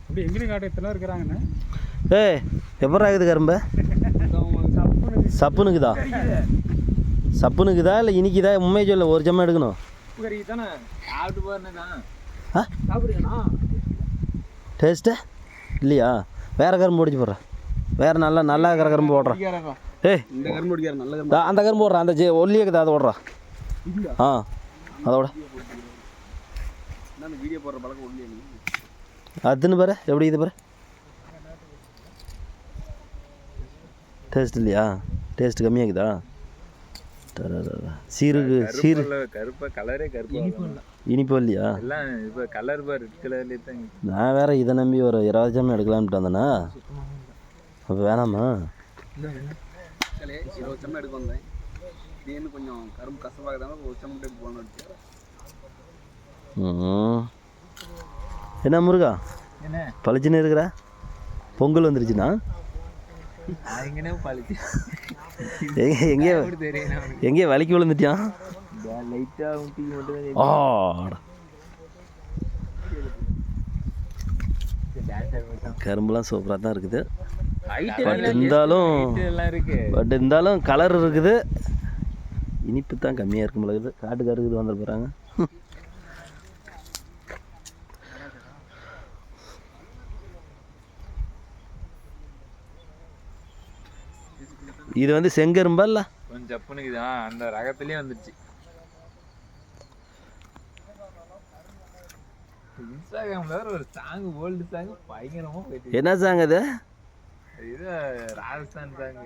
அப்படி எங்கேயும் காட்டத்தில் இருக்கிறாங்கண்ணே. ஏய் எப்போ ஆகுது கரும்பு? சப்புனுக்குதா? சப்புனுக்குதா இல்லை இனிக்குதா? உண்மையை சொல்ல, ஒரு ஜம்மா எடுக்கணும். டேஸ்ட்டு இல்லையா? வேறு கரும்பு முடிச்சு போடுறேன். வேறு நல்லா இருக்கிற கரும்பு போடுறேன். ஏய் இந்த கரும்பு பிடிக்கிற நல்ல கரும்பு. அந்த கரும்பு போடுறேன். அந்த ஒல்லியக்குதா அதை ஓடுறா. ஆ அதோட வீடியோ போடுற பழக்கம் ஒல்லியா நீ? அதுன்னு பாரு எப்படி இது பாரு. டேஸ்ட் இல்லையா? டேஸ்ட் கம்மியாக்குதா? சீருக்கு சீரு கருப்பா கலரே கருப்பு இனிப்பு இல்லையா? எல்லாம் இப்போ கலர் பார் ரெட் கலர்லேயே தான். நான் வேற இதை நம்பி ஒரு 20 ஜாமம் எடுக்கலான்ட்டு வந்தேண்ணா. அப்போ வேணாமா? 20 சம்மா எடுக்க வந்தேன். திடீர்னு கொஞ்சம் கரும்பு கசப்பாக ஒரு சம்மட்டு எடுத்து போகணும். என்ன முருகா என்ன பளிச்சுன்னு இருக்கிற? பொங்கல் வந்துருச்சுண்ணா. எங்கேயே வலிக்கு விழுந்துட்டியான்? கரும்புலாம் சூப்பராக தான் இருக்குது. பட் இருந்தாலும் கலர் இருக்குது. இனிப்பு தான் கம்மியாக இருக்கும் பொழுது. காட்டுக்காருக்கு வந்துட போகிறாங்க. இது வந்து செங்கரும்பா இல்லை கொஞ்சம் ஜப்புனுக்கு தான் அந்த ரகத்துலேயே வந்துடுச்சு. இன்ஸ்டாகிராம்ல வேற ஒரு சாங் ஓல்டு சாங் பயங்கரமாக போயிட்டு. என்ன சாங் அது? இது ராஜஸ்தான் சாங்.